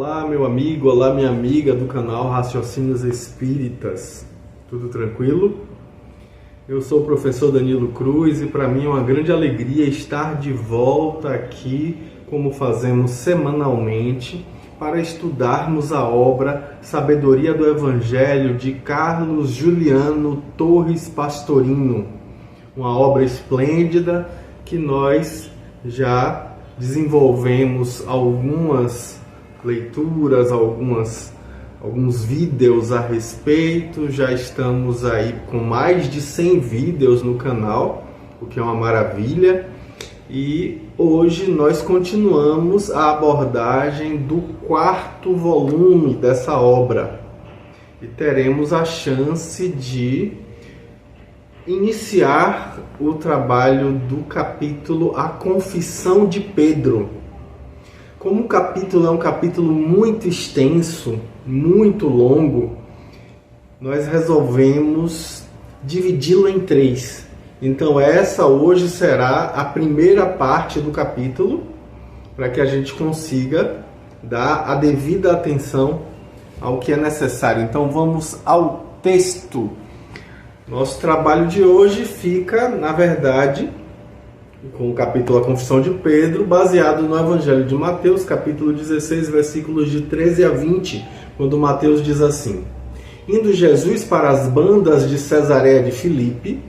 Olá, meu amigo, olá, minha amiga do canal Raciocínios Espíritas. Tudo tranquilo? Eu sou o professor Danilo Cruz e para mim é uma grande alegria estar de volta aqui, como fazemos semanalmente, para estudarmos a obra Sabedoria do Evangelho de Carlos Juliano Torres Pastorino. Uma obra esplêndida que nós já desenvolvemos algumas leituras, alguns vídeos a respeito. Já estamos aí com mais de 100 vídeos no canal, o que é uma maravilha. E hoje nós continuamos a abordagem do 4º volume dessa obra. E teremos a chance de iniciar o trabalho do capítulo A Confissão de Pedro. Como o capítulo é um capítulo muito extenso, muito longo, nós resolvemos dividi-lo em 3. Então essa hoje será a primeira parte do capítulo, para que a gente consiga dar a devida atenção ao que é necessário. Então vamos ao texto. Nosso trabalho de hoje fica, na verdade, com o capítulo A Confissão de Pedro, baseado no Evangelho de Mateus, capítulo 16, versículos de 13 a 20, quando Mateus diz assim: Indo Jesus para as bandas de Cesareia de Filipe,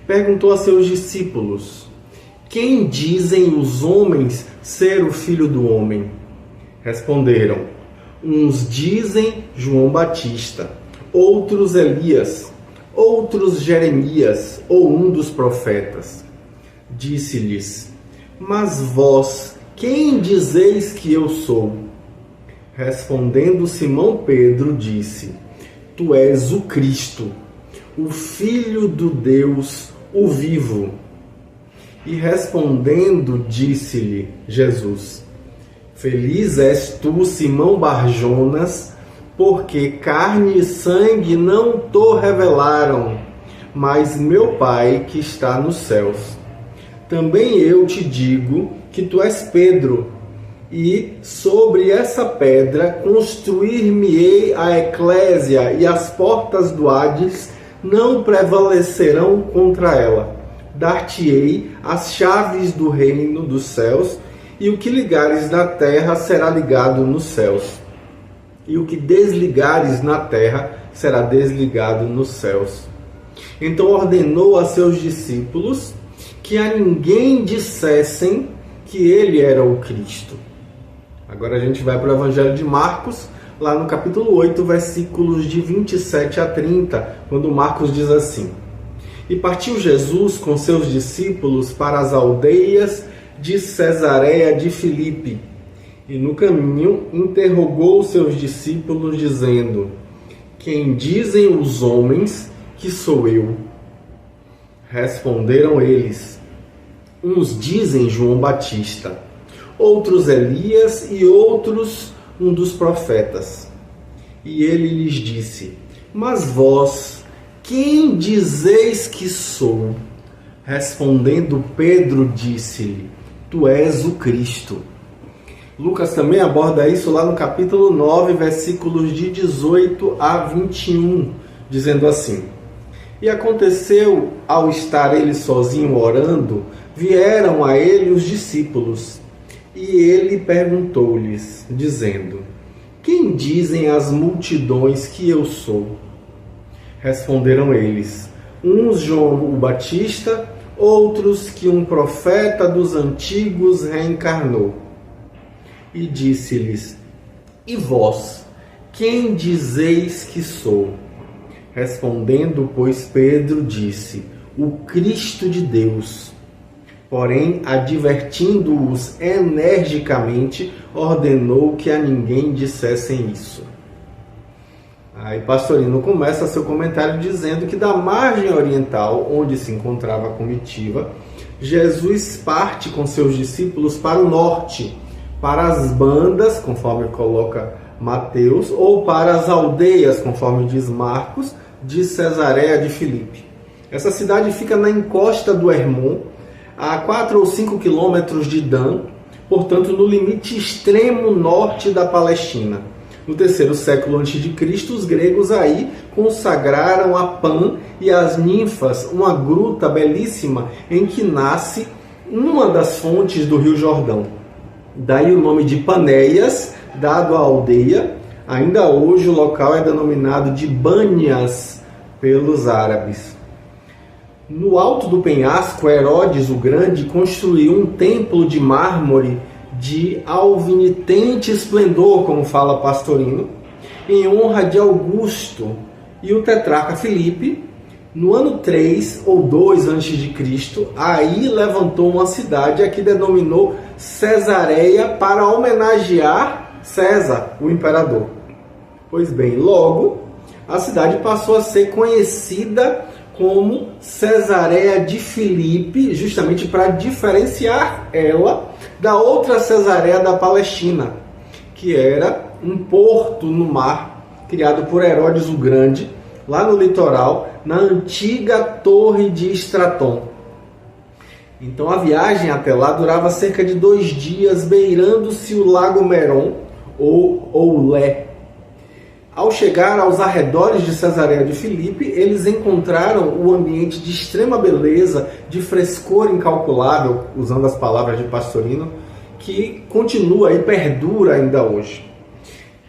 perguntou a seus discípulos: Quem dizem os homens ser o Filho do Homem? Responderam: Uns dizem João Batista, outros Elias, outros Jeremias ou um dos profetas. Disse-lhes: Mas vós, quem dizeis que eu sou? Respondendo Simão Pedro, disse: Tu és o Cristo, o Filho do Deus, o vivo. E respondendo, disse-lhe Jesus: Feliz és tu, Simão Barjonas, porque carne e sangue não te revelaram, mas meu Pai que está nos céus. Também eu te digo que tu és Pedro, e sobre essa pedra construir-me-ei a eclésia, e as portas do Hades não prevalecerão contra ela. Dar-te-ei as chaves do reino dos céus, e o que ligares na terra será ligado nos céus, e o que desligares na terra será desligado nos céus. Então ordenou a seus discípulos que a ninguém dissessem que ele era o Cristo. Agora a gente vai para o Evangelho de Marcos, lá no capítulo 8, versículos de 27 a 30, quando Marcos diz assim: E partiu Jesus com seus discípulos para as aldeias de Cesareia de Filipe, e no caminho interrogou seus discípulos, dizendo: Quem dizem os homens que sou eu? Responderam eles: Uns dizem João Batista, outros Elias e outros um dos profetas. E ele lhes disse: Mas vós, quem dizeis que sou? Respondendo Pedro, disse-lhe: Tu és o Cristo. Lucas também aborda isso lá no capítulo 9, versículos de 18 a 21, dizendo assim: E aconteceu, ao estar ele sozinho orando, vieram a ele os discípulos, e ele perguntou-lhes, dizendo: Quem dizem as multidões que eu sou? Responderam eles: Uns João o Batista, outros que um profeta dos antigos reencarnou. E disse-lhes: E vós, quem dizeis que sou? Respondendo, pois, Pedro disse: O Cristo de Deus. Porém, advertindo-os energicamente, ordenou que a ninguém dissessem isso. Aí Pastorino começa seu comentário dizendo que da margem oriental, onde se encontrava a comitiva, Jesus parte com seus discípulos para o norte, para as bandas, conforme coloca Mateus, ou para as aldeias, conforme diz Marcos, de Cesareia de Filipe. Essa cidade fica na encosta do Hermon, a 4 ou 5 quilômetros de Dan, portanto no limite extremo norte da Palestina. No terceiro século a.C., os gregos aí consagraram a Pan e as ninfas, uma gruta belíssima em que nasce uma das fontes do Rio Jordão. Daí o nome de Panéias, dado à aldeia. Ainda hoje o local é denominado de Bânias pelos árabes. No alto do penhasco, Herodes o Grande construiu um templo de mármore de alvinitente esplendor, como fala Pastorino, em honra de Augusto. E o tetrarca Filipe, no ano 3 ou 2 a.C., aí levantou uma cidade a que denominou Cesareia para homenagear César, o imperador. Pois bem, logo a cidade passou a ser conhecida como Cesareia de Filipe, justamente para diferenciar ela da outra Cesareia da Palestina, que era um porto no mar criado por Herodes o Grande, lá no litoral, na antiga Torre de Estraton. Então a viagem até lá durava cerca de 2 dias, beirando-se o Lago Meron, ou Oulé. Ao chegar aos arredores de Cesareia de Filipe, eles encontraram o ambiente de extrema beleza, de frescor incalculável, usando as palavras de Pastorino, que continua e perdura ainda hoje.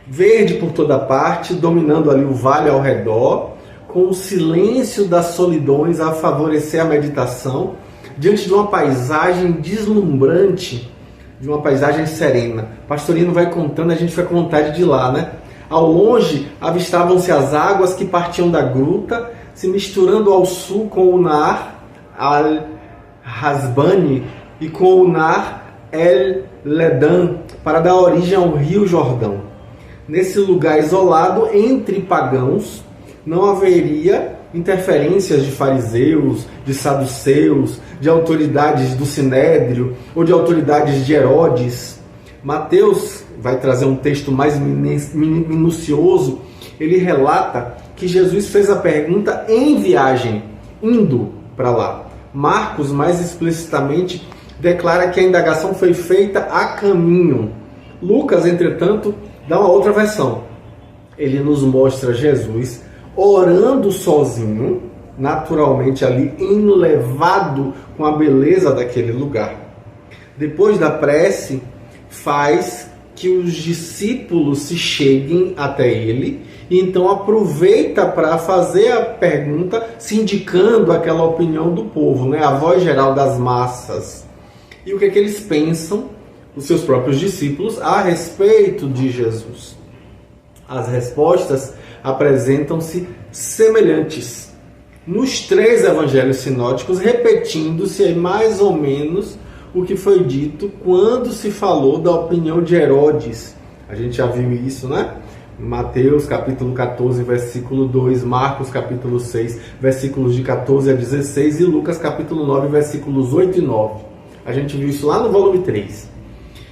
Verde por toda parte, dominando ali o vale ao redor, com o silêncio das solidões a favorecer a meditação, diante de uma paisagem deslumbrante, de uma paisagem serena. Pastorino vai contando, a gente fica com vontade de ir lá, né? Ao longe, avistavam-se as águas que partiam da gruta, se misturando ao sul com o Nar al-Hasbani e com o Nar el-Ledan, para dar origem ao Rio Jordão. Nesse lugar isolado, entre pagãos, não haveria interferências de fariseus, de saduceus, de autoridades do Sinédrio ou de autoridades de Herodes. Mateus vai trazer um texto mais minucioso. Ele relata que Jesus fez a pergunta em viagem, indo para lá. Marcos, mais explicitamente, declara que a indagação foi feita a caminho. Lucas, entretanto, dá uma outra versão. Ele nos mostra Jesus orando sozinho, naturalmente ali enlevado com a beleza daquele lugar. Depois da prece, faz que os discípulos se cheguem até ele e então aproveita para fazer a pergunta, se indicando aquela opinião do povo, né? A voz geral das massas. E o que é que eles pensam, os seus próprios discípulos, a respeito de Jesus? As respostas apresentam-se semelhantes nos 3 evangelhos sinóticos, repetindo-se mais ou menos o que foi dito quando se falou da opinião de Herodes. A gente já viu isso, né? Mateus capítulo 14, versículo 2, Marcos capítulo 6, versículos de 14 a 16 e Lucas capítulo 9, versículos 8 e 9. A gente viu isso lá no volume 3.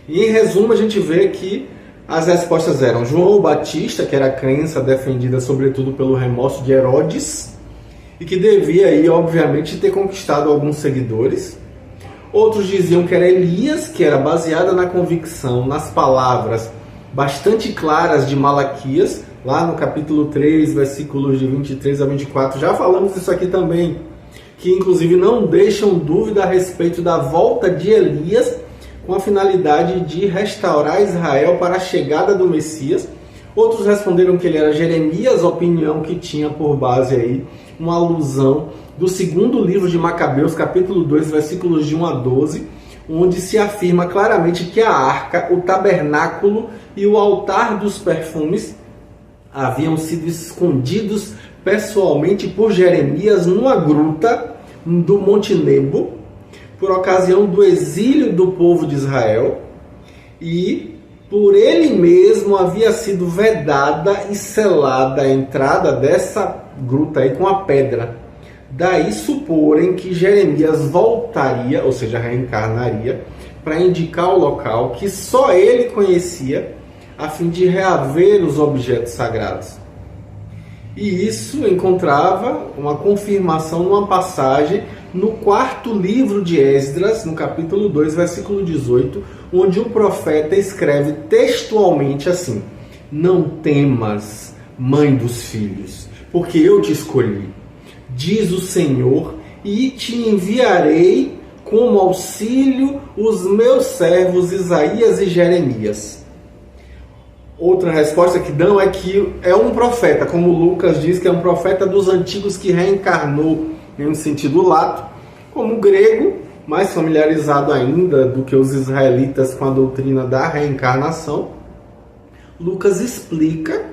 E em resumo a gente vê que as respostas eram João o Batista, que era a crença defendida sobretudo pelo remorso de Herodes, e que devia aí, obviamente, ter conquistado alguns seguidores. Outros diziam que era Elias, que era baseada na convicção, nas palavras bastante claras de Malaquias, lá no capítulo 3, versículos de 23 a 24. Já falamos isso aqui também, que inclusive não deixam dúvida a respeito da volta de Elias, com a finalidade de restaurar Israel para a chegada do Messias. Outros responderam que ele era Jeremias, opinião que tinha por base aí uma alusão do segundo livro de Macabeus, capítulo 2, versículos de 1 a 12, onde se afirma claramente que a arca, o tabernáculo e o altar dos perfumes haviam sido escondidos pessoalmente por Jeremias numa gruta do Monte Nebo, por ocasião do exílio do povo de Israel, e por ele mesmo havia sido vedada e selada a entrada dessa gruta aí com a pedra. Daí suporem que Jeremias voltaria, ou seja, reencarnaria, para indicar o local que só ele conhecia, a fim de reaver os objetos sagrados. E isso encontrava uma confirmação numa passagem no quarto livro de Esdras, no capítulo 2, versículo 18, onde o profeta escreve textualmente assim: não temas, mãe dos filhos, porque eu te escolhi, diz o Senhor, e te enviarei como auxílio os meus servos Isaías e Jeremias. Outra resposta que dão é que é um profeta, como Lucas diz, que é um profeta dos antigos que reencarnou em um sentido lato, como grego, mais familiarizado ainda do que os israelitas com a doutrina da reencarnação. Lucas explica,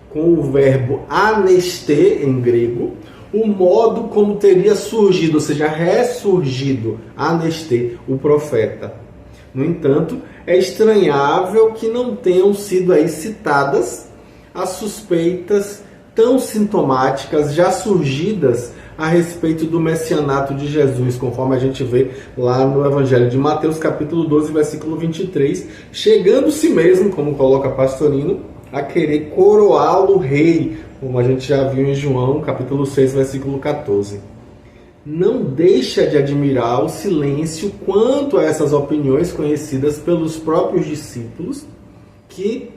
com o verbo aneste em grego, o modo como teria surgido, ou seja, ressurgido, aneste, o profeta. No entanto, é estranhável que não tenham sido aí citadas as suspeitas tão sintomáticas já surgidas a respeito do messianato de Jesus, conforme a gente vê lá no Evangelho de Mateus, capítulo 12, versículo 23, chegando-se mesmo, como coloca Pastorino, a querer coroá-lo rei, como a gente já viu em João, capítulo 6, versículo 14. Não deixa de admirar o silêncio quanto a essas opiniões conhecidas pelos próprios discípulos, que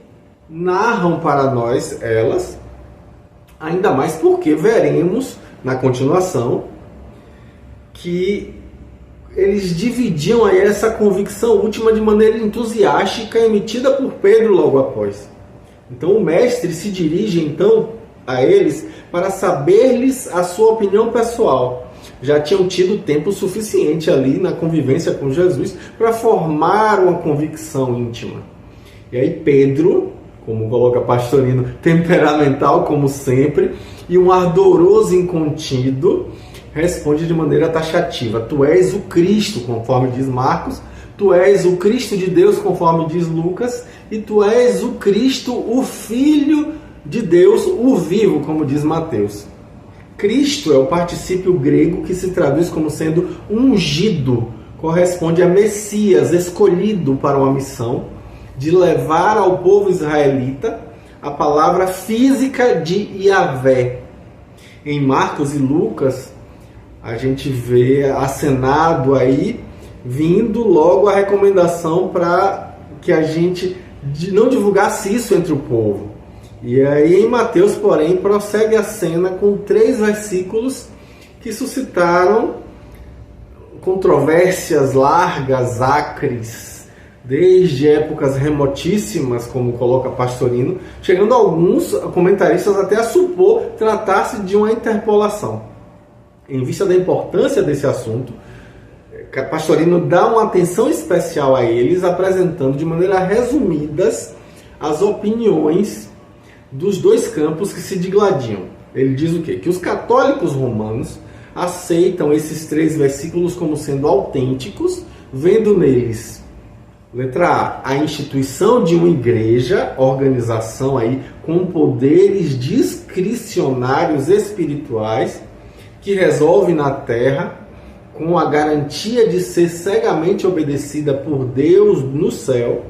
narram para nós elas, ainda mais porque veremos na continuação que eles dividiam aí essa convicção última de maneira entusiástica, emitida por Pedro logo após. Então o mestre se dirige então a eles para saber-lhes a sua opinião pessoal. Já tinham tido tempo suficiente ali na convivência com Jesus para formar uma convicção íntima. E aí Pedro, como coloca Pastorino, temperamental como sempre, e um ardoroso incontido, responde de maneira taxativa: tu és o Cristo, conforme diz Marcos, tu és o Cristo de Deus, conforme diz Lucas, e tu és o Cristo, o Filho de Deus, o vivo, como diz Mateus. Cristo é o particípio grego que se traduz como sendo ungido, corresponde a Messias, escolhido para uma missão de levar ao povo israelita a palavra física de Yahvé. Em Marcos e Lucas, a gente vê acenado aí, vindo logo a recomendação para que a gente não divulgasse isso entre o povo. E aí em Mateus, porém, prossegue a cena com 3 versículos que suscitaram controvérsias largas, acres, desde épocas remotíssimas, como coloca Pastorino, chegando alguns comentaristas até a supor tratar-se de uma interpolação. Em vista da importância desse assunto, Pastorino dá uma atenção especial a eles, apresentando de maneira resumidas as opiniões dos dois campos que se digladiam. Ele diz o quê? Que os católicos romanos aceitam esses 3 versículos como sendo autênticos, vendo neles, letra A instituição de uma igreja, organização aí com poderes discricionários espirituais, que resolve na terra, com a garantia de ser cegamente obedecida por Deus no céu.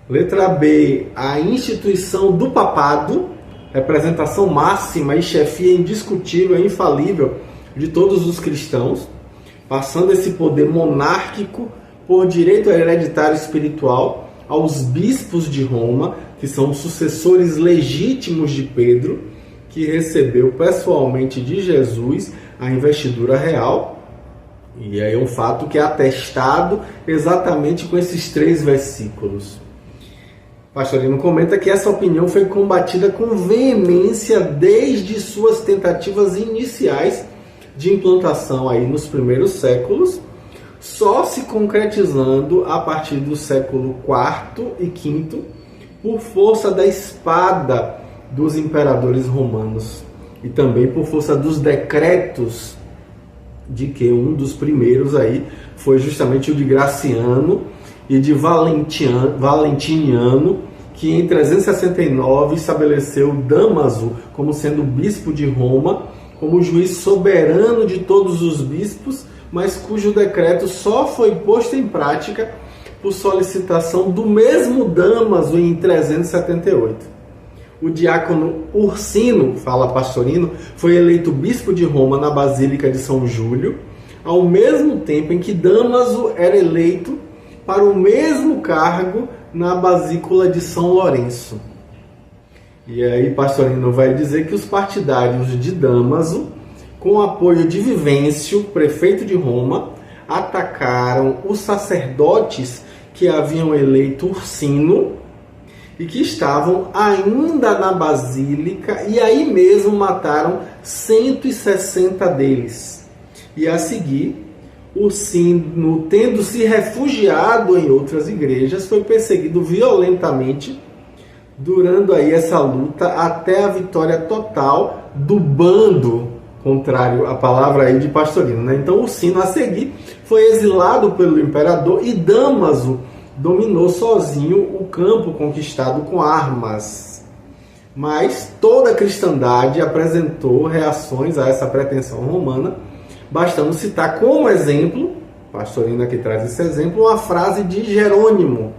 Letra B, a instituição do papado, representação máxima e chefia indiscutível e infalível de todos os cristãos, passando esse poder monárquico por direito hereditário espiritual aos bispos de Roma, que são os sucessores legítimos de Pedro, que recebeu pessoalmente de Jesus a investidura real. E é um fato que é atestado exatamente com esses 3 versículos. Pastorino comenta que essa opinião foi combatida com veemência desde suas tentativas iniciais de implantação aí nos primeiros séculos, só se concretizando a partir do século IV e V por força da espada dos imperadores romanos e também por força dos decretos, de que um dos primeiros aí foi justamente o de Graciano e de Valentiniano, que em 369 estabeleceu Dámaso como sendo bispo de Roma, como juiz soberano de todos os bispos, mas cujo decreto só foi posto em prática por solicitação do mesmo Dámaso em 378. O diácono Ursino, fala Pastorino, foi eleito bispo de Roma na Basílica de São Júlio, ao mesmo tempo em que Dámaso era eleito para o mesmo cargo na Basílica de São Lourenço. E aí Pastorino vai dizer que os partidários de Dámaso, com o apoio de Vivêncio, prefeito de Roma, atacaram os sacerdotes que haviam eleito Ursino e que estavam ainda na Basílica, e aí mesmo mataram 160 deles. E a seguir, Ursino, tendo se refugiado em outras igrejas, foi perseguido violentamente, durando aí essa luta até a vitória total do bando contrário à palavra aí de Pastorino, né? Então Ursino, a seguir, foi exilado pelo imperador e Dámaso dominou sozinho o campo conquistado com armas. Mas toda a cristandade apresentou reações a essa pretensão romana, bastando citar como exemplo, Pastorino aqui traz esse exemplo, uma frase de Jerônimo,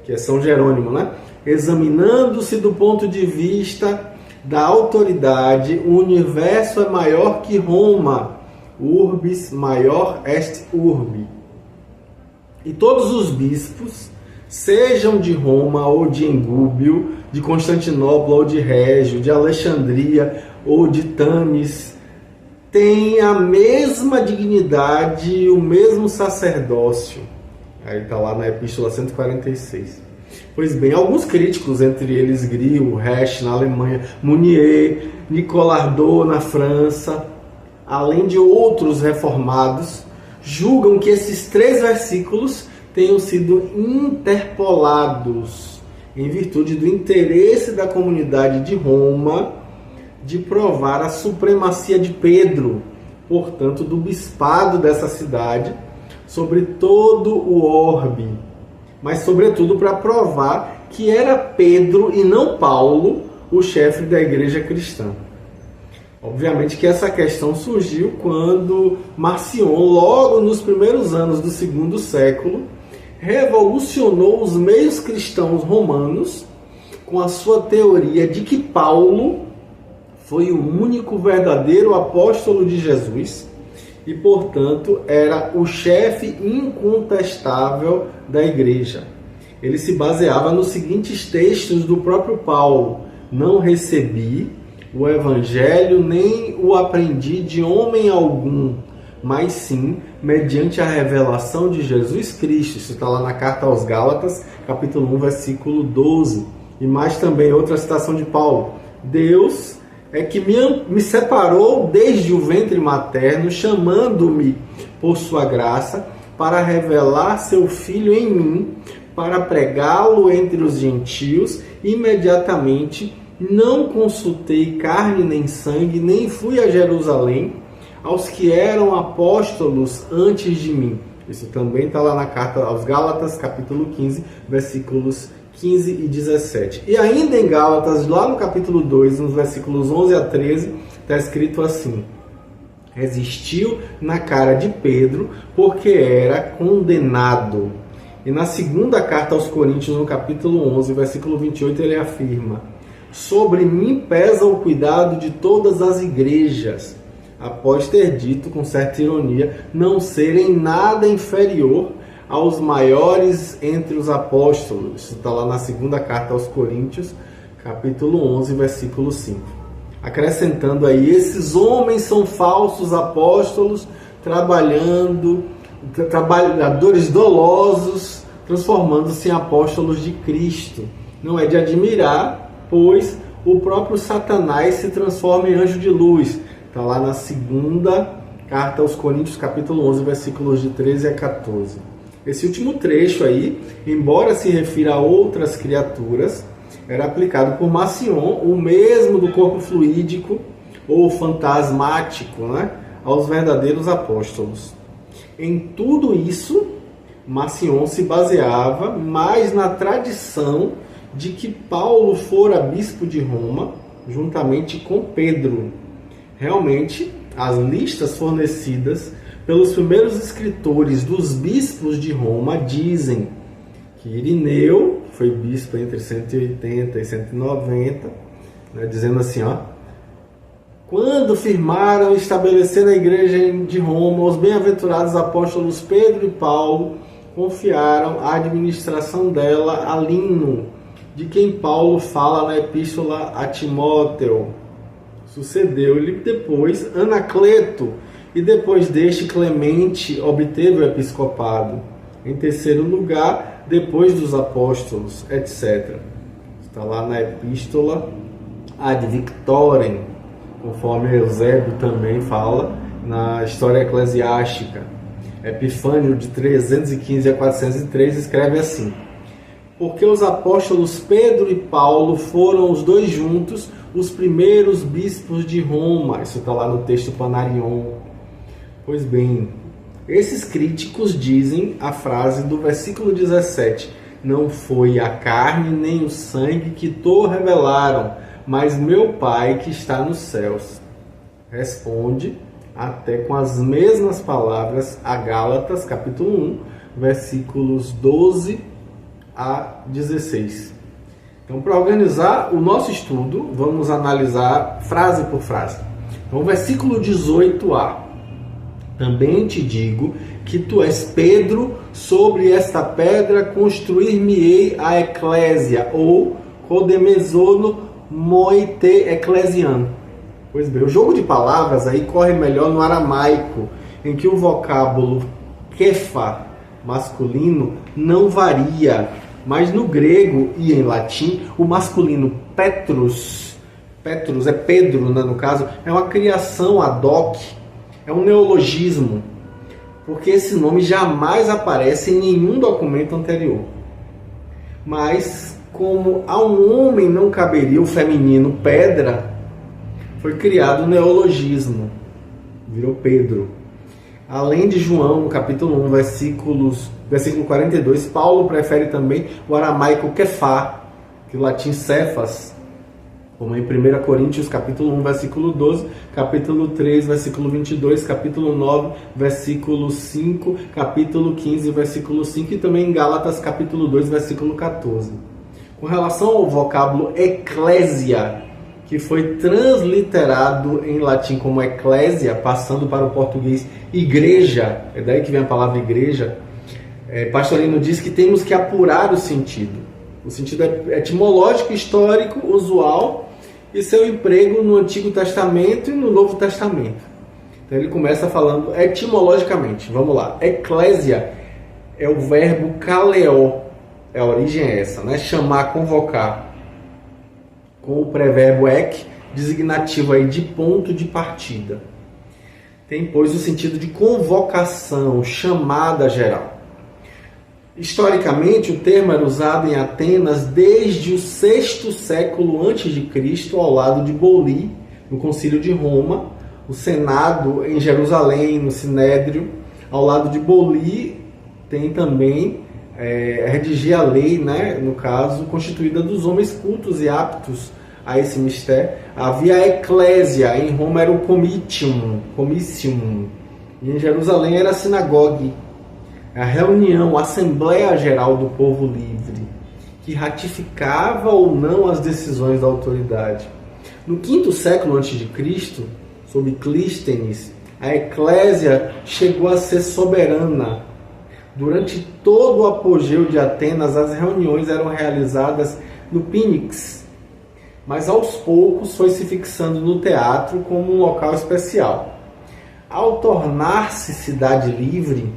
que é São Jerônimo, né? Examinando-se do ponto de vista da autoridade, o universo é maior que Roma, urbis maior est urbi. E todos os bispos, sejam de Roma ou de Engúbio, de Constantinopla ou de Régio, de Alexandria ou de Tanis, têm a mesma dignidade e o mesmo sacerdócio. Aí está lá na Epístola 146. Pois bem, alguns críticos, entre eles Grill, Resch na Alemanha, Mounier, Nicolas Ardot na França, além de outros reformados, julgam que esses 3 versículos tenham sido interpolados em virtude do interesse da comunidade de Roma de provar a supremacia de Pedro, portanto do bispado dessa cidade, sobre todo o orbe, mas sobretudo para provar que era Pedro e não Paulo o chefe da igreja cristã. Obviamente que essa questão surgiu quando Marcion, logo nos primeiros anos do 2º século, revolucionou os meios cristãos romanos com a sua teoria de que Paulo foi o único verdadeiro apóstolo de Jesus e, portanto, era o chefe incontestável da igreja. Ele se baseava nos seguintes textos do próprio Paulo: não recebi o evangelho nem o aprendi de homem algum, mas sim mediante a revelação de Jesus Cristo. Isso está lá na carta aos Gálatas, capítulo 1, versículo 12. E mais também outra citação de Paulo: Deus é que me separou desde o ventre materno, chamando-me por sua graça para revelar seu Filho em mim, para pregá-lo entre os gentios. Imediatamente não consultei carne nem sangue, nem fui a Jerusalém aos que eram apóstolos antes de mim. Isso também está lá na carta aos Gálatas, capítulo 15, versículos 15 e 17. E ainda em Gálatas, lá no capítulo 2, nos versículos 11 a 13, está escrito assim: resistiu na cara de Pedro, porque era condenado. E na segunda carta aos Coríntios, no capítulo 11, versículo 28, ele afirma: sobre mim pesa o cuidado de todas as igrejas, após ter dito, com certa ironia, não serem nada inferior aos maiores entre os apóstolos. Isso está lá na segunda carta aos Coríntios, capítulo 11, versículo 5. Acrescentando aí: esses homens são falsos apóstolos, trabalhadores dolosos, transformando-se em apóstolos de Cristo. Não é de admirar, pois o próprio Satanás se transforma em anjo de luz. Está lá na segunda carta aos Coríntios, capítulo 11, versículos de 13 a 14. Esse último trecho aí, embora se refira a outras criaturas, era aplicado por Marcion, o mesmo do corpo fluídico ou fantasmático, né, aos verdadeiros apóstolos. Em tudo isso, Marcion se baseava mais na tradição de que Paulo fora bispo de Roma, juntamente com Pedro. Realmente, as listas fornecidas pelos primeiros escritores dos bispos de Roma dizem que Irineu foi bispo entre 180 e 190, né, dizendo assim, ó: Quando firmaram e estabeleceram a igreja de Roma, os bem-aventurados apóstolos Pedro e Paulo confiaram a administração dela a Lino, de quem Paulo fala na epístola a Timóteo. Sucedeu-lhe depois Anacleto, e depois deste Clemente obteve o episcopado. Em terceiro lugar, depois dos apóstolos, etc. Está lá na epístola ad Victorem, conforme Eusébio também fala na história eclesiástica. Epifânio, de 315 a 403, escreve assim: porque os apóstolos Pedro e Paulo foram os dois juntos os primeiros bispos de Roma. Isso está lá no texto Panarion. Pois bem, esses críticos dizem a frase do versículo 17: não foi a carne nem o sangue que te revelaram, mas meu Pai que está nos céus. Responde até com as mesmas palavras a Gálatas, capítulo 1, versículos 12 a 16. Então, para organizar o nosso estudo, vamos analisar frase por frase. Então, versículo 18a. Também te digo que tu és Pedro, sobre esta pedra construir-me-ei a eclésia, ou Codemezono moite eclesian. Pois bem, o jogo de palavras aí corre melhor no aramaico, em que o vocábulo kefa, masculino, não varia, mas no grego e em latim, o masculino Petrus é Pedro, né, no caso, é uma criação ad hoc, é um neologismo, porque esse nome jamais aparece em nenhum documento anterior. Mas, como a um homem não caberia o feminino pedra, foi criado o neologismo, virou Pedro. Além de João, no capítulo 1, versículo 42, Paulo prefere também o aramaico kefá, que o latim cefas, como em 1 Coríntios, capítulo 1, versículo 12, capítulo 3, versículo 22, capítulo 9, versículo 5, capítulo 15, versículo 5, e também em Gálatas, capítulo 2, versículo 14. Com relação ao vocábulo eclésia, que foi transliterado em latim como eclésia, passando para o português igreja, é daí que vem a palavra igreja, Pastorino diz que temos que apurar o sentido. O sentido etimológico, histórico, usual, e seu emprego no Antigo Testamento e no Novo Testamento. Então ele começa falando etimologicamente. Vamos lá. Eclésia é o verbo kaleo, a origem é essa, né? Chamar, convocar, com o prevérbio ek, designativo aí de ponto de partida. Tem, pois, o sentido de convocação, chamada geral. Historicamente, o termo era usado em Atenas desde o VI século a.C., ao lado de Boli, no Concílio de Roma, o Senado em Jerusalém, no Sinédrio. Ao lado de Boli tem também redigir a lei, né, no caso, constituída dos homens cultos e aptos a esse mistério. Havia a eclésia, em Roma era o comitium, e em Jerusalém era a sinagogue, a reunião, a Assembleia Geral do Povo Livre, que ratificava ou não as decisões da autoridade. No V século a.C., sob Clístenes, a eclésia chegou a ser soberana. Durante todo o apogeu de Atenas, as reuniões eram realizadas no Pínix, mas aos poucos foi se fixando no teatro como um local especial. Ao tornar-se cidade livre,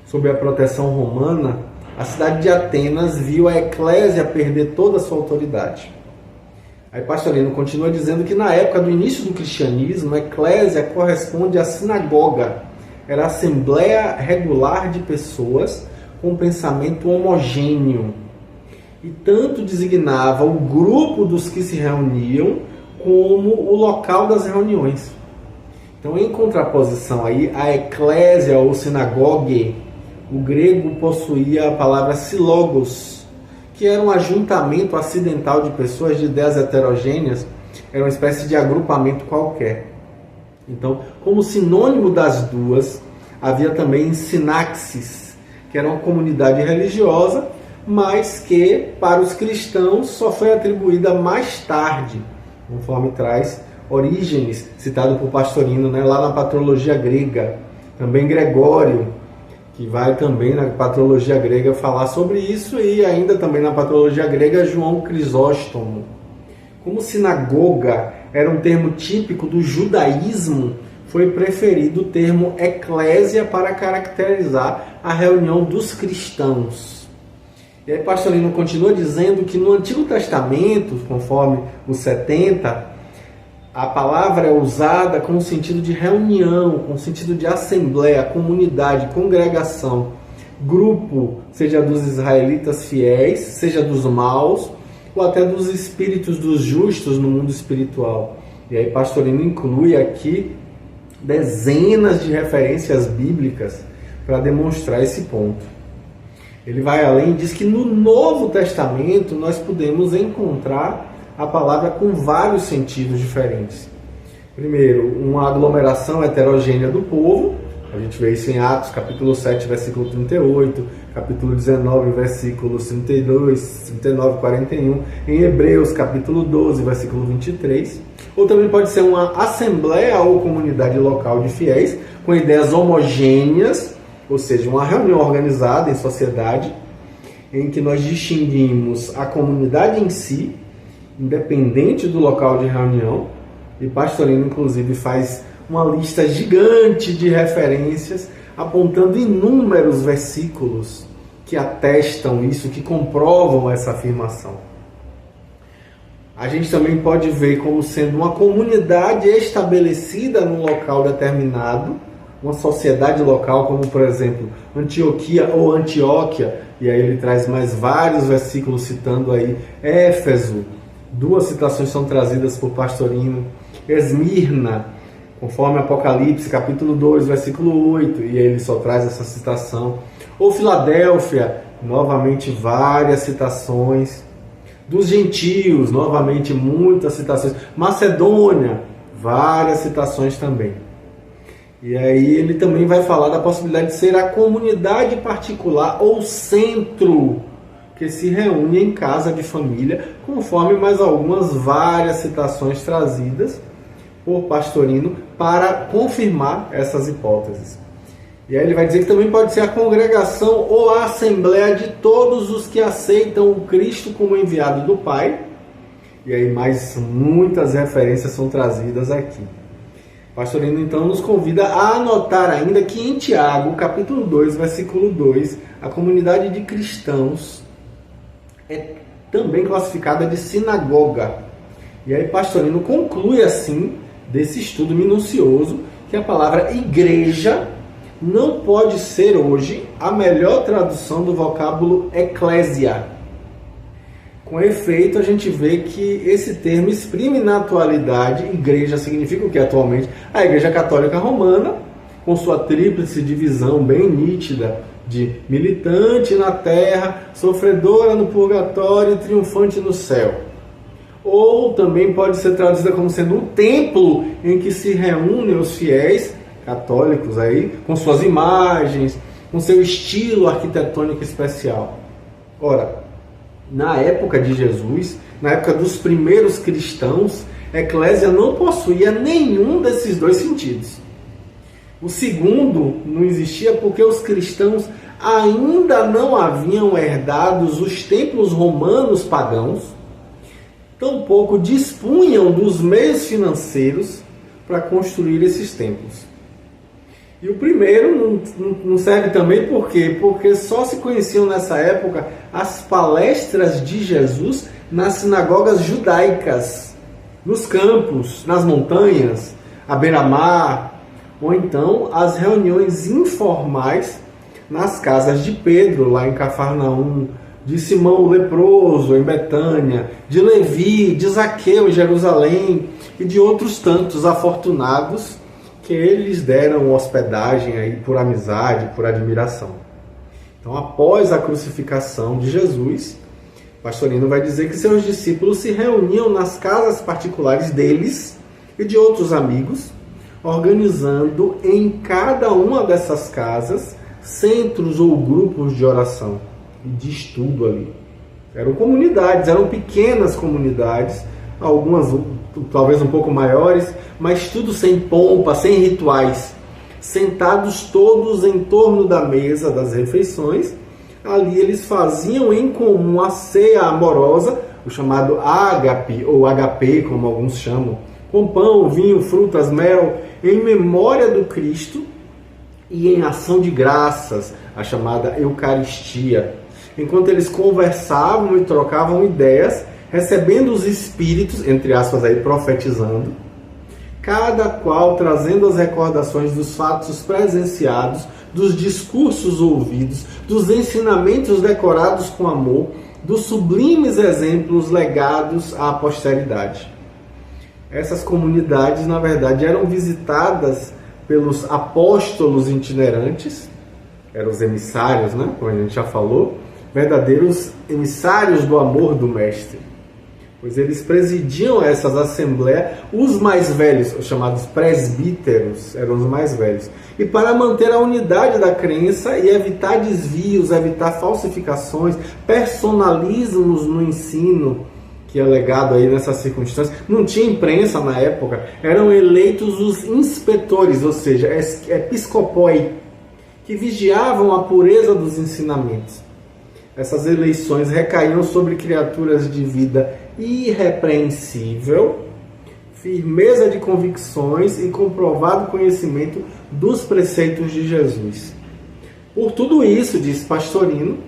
sob a proteção romana, a cidade de Atenas viu a eclésia perder toda a sua autoridade. Aí Pastorino continua dizendo que na época do início do cristianismo, a eclésia corresponde à sinagoga. Era a assembleia regular de pessoas com pensamento homogêneo. E tanto designava o grupo dos que se reuniam como o local das reuniões. Então, em contraposição aí, a eclésia ou sinagogue, o grego possuía a palavra silogos, que era um ajuntamento acidental de pessoas de ideias heterogêneas, era uma espécie de agrupamento qualquer. Então, como sinônimo das duas, havia também sinaxis, que era uma comunidade religiosa, mas que para os cristãos só foi atribuída mais tarde, conforme traz Orígenes, citado por Pastorino, né, lá na patrologia grega. Também Gregório, que vai também na patrologia grega falar sobre isso, e ainda também na patrologia grega, João Crisóstomo. Como sinagoga era um termo típico do judaísmo, foi preferido o termo eclésia para caracterizar a reunião dos cristãos. E aí Pastorino continua dizendo que no Antigo Testamento, conforme os 70, a palavra é usada com o sentido de reunião, com o sentido de assembleia, comunidade, congregação, grupo, seja dos israelitas fiéis, seja dos maus, ou até dos espíritos dos justos no mundo espiritual. E aí Pastorino inclui aqui dezenas de referências bíblicas para demonstrar esse ponto. Ele vai além e diz que no Novo Testamento nós podemos encontrar a palavra com vários sentidos diferentes. Primeiro, uma aglomeração heterogênea do povo. A gente vê isso em Atos, capítulo 7, versículo 38, capítulo 19, versículos 32, 39, 41, em Hebreus, capítulo 12, versículo 23. Ou também pode ser uma assembleia ou comunidade local de fiéis, com ideias homogêneas, ou seja, uma reunião organizada em sociedade, em que nós distinguimos a comunidade em si, independente do local de reunião, e Pastorino inclusive faz uma lista gigante de referências, apontando inúmeros versículos que atestam isso, que comprovam essa afirmação. A gente também pode ver como sendo uma comunidade estabelecida num local determinado, uma sociedade local, como por exemplo Antioquia ou Antioquia, e aí ele traz mais vários versículos citando aí Éfeso. Duas citações são trazidas por Pastorino. Esmirna, conforme Apocalipse, capítulo 2, versículo 8, e ele só traz essa citação. Ou Filadélfia, novamente várias citações. Dos gentios, novamente muitas citações. Macedônia, várias citações também. E aí ele também vai falar da possibilidade de ser a comunidade particular ou centro que se reúne em casa de família, conforme mais algumas várias citações trazidas por Pastorino para confirmar essas hipóteses. E aí ele vai dizer que também pode ser a congregação ou a assembleia de todos os que aceitam o Cristo como enviado do Pai. E aí mais muitas referências são trazidas aqui. Pastorino então nos convida a anotar ainda que em Tiago, capítulo 2, versículo 2, a comunidade de cristãos é também classificada de sinagoga. E aí Pastorino conclui assim, desse estudo minucioso, que a palavra igreja não pode ser hoje a melhor tradução do vocábulo eclésia. Com efeito, a gente vê que esse termo exprime na atualidade, igreja significa o que atualmente? A Igreja Católica Romana, com sua tríplice divisão bem nítida de militante na terra, sofredora no purgatório e triunfante no céu. Ou também pode ser traduzida como sendo um templo em que se reúnem os fiéis católicos aí, com suas imagens, com seu estilo arquitetônico especial. Ora, na época de Jesus, na época dos primeiros cristãos, a eclésia não possuía nenhum desses dois sentidos. O segundo não existia porque os cristãos ainda não haviam herdado os templos romanos pagãos, tampouco dispunham dos meios financeiros para construir esses templos. E o primeiro não serve também por quê? Porque só se conheciam nessa época as palestras de Jesus nas sinagogas judaicas, nos campos, nas montanhas, à beira-mar, ou então as reuniões informais nas casas de Pedro, lá em Cafarnaum, de Simão o leproso, em Betânia, de Levi, de Zaqueu, em Jerusalém, e de outros tantos afortunados que eles deram hospedagem aí por amizade, por admiração. Então, após a crucificação de Jesus, Pastorino vai dizer que seus discípulos se reuniam nas casas particulares deles e de outros amigos, organizando em cada uma dessas casas centros ou grupos de oração e de estudo ali. Eram comunidades, eram pequenas comunidades, algumas talvez um pouco maiores, mas tudo sem pompa, sem rituais. Sentados todos em torno da mesa das refeições, ali eles faziam em comum a ceia amorosa, o chamado ágape, ou HP, como alguns chamam, com pão, vinho, frutas, mel, em memória do Cristo e em ação de graças, a chamada Eucaristia. Enquanto eles conversavam e trocavam ideias, recebendo os Espíritos, entre aspas aí, profetizando, cada qual trazendo as recordações dos fatos presenciados, dos discursos ouvidos, dos ensinamentos decorados com amor, dos sublimes exemplos legados à posteridade. Essas comunidades, na verdade, eram visitadas pelos apóstolos itinerantes, eram os emissários, né? Como a gente já falou, verdadeiros emissários do amor do Mestre. Pois eles presidiam essas assembleias, os mais velhos, os chamados presbíteros, eram os mais velhos. E para manter a unidade da crença e evitar desvios, evitar falsificações, personalismos no ensino, que é legado aí nessas circunstâncias, não tinha imprensa na época, eram eleitos os inspetores, ou seja, episcopoi, que vigiavam a pureza dos ensinamentos. Essas eleições recaíam sobre criaturas de vida irrepreensível, firmeza de convicções e comprovado conhecimento dos preceitos de Jesus. Por tudo isso, diz Pastorino,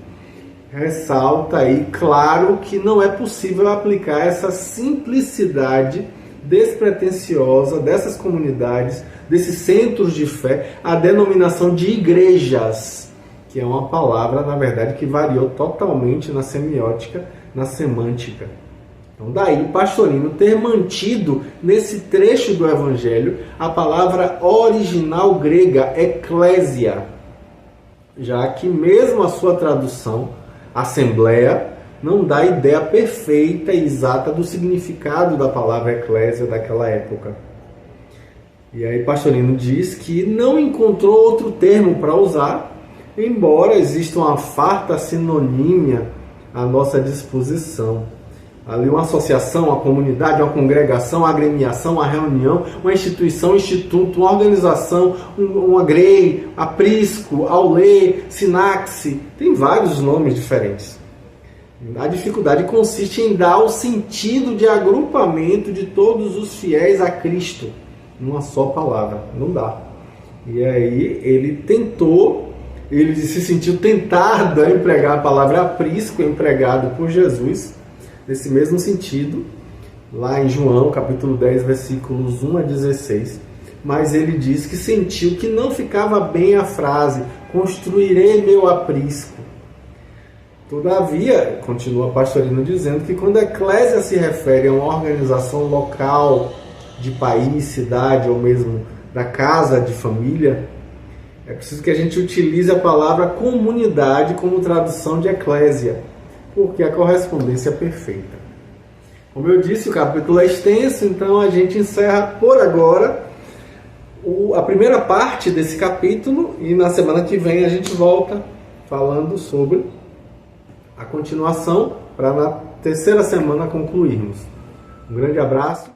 ressalta aí, claro, que não é possível aplicar essa simplicidade despretensiosa dessas comunidades, desses centros de fé, à denominação de igrejas, que é uma palavra, na verdade, que variou totalmente na semiótica, na semântica. Então, daí Pastorino ter mantido nesse trecho do Evangelho a palavra original grega, eclésia, já que mesmo a sua tradução, assembleia, não dá ideia perfeita e exata do significado da palavra eclésia daquela época. E aí Pastorino diz que não encontrou outro termo para usar, embora exista uma farta sinonímia à nossa disposição. Ali uma associação, uma comunidade, uma congregação, uma agremiação, uma reunião, uma instituição, um instituto, uma organização, uma grei, aprisco, aulê, sinaxe, tem vários nomes diferentes. A dificuldade consiste em dar o sentido de agrupamento de todos os fiéis a Cristo numa só palavra. Não dá. E aí ele se sentiu tentado a empregar a palavra aprisco, empregado por Jesus, nesse mesmo sentido, lá em João, capítulo 10, versículos 1 a 16. Mas ele diz que sentiu que não ficava bem a frase, construirei meu aprisco. Todavia, continua Pastorino dizendo que quando a eclésia se refere a uma organização local, de país, cidade ou mesmo da casa de família, é preciso que a gente utilize a palavra comunidade como tradução de eclésia, porque a correspondência é perfeita. Como eu disse, o capítulo é extenso, então a gente encerra por agora a primeira parte desse capítulo e na semana que vem a gente volta falando sobre a continuação para na terceira semana concluirmos. Um grande abraço.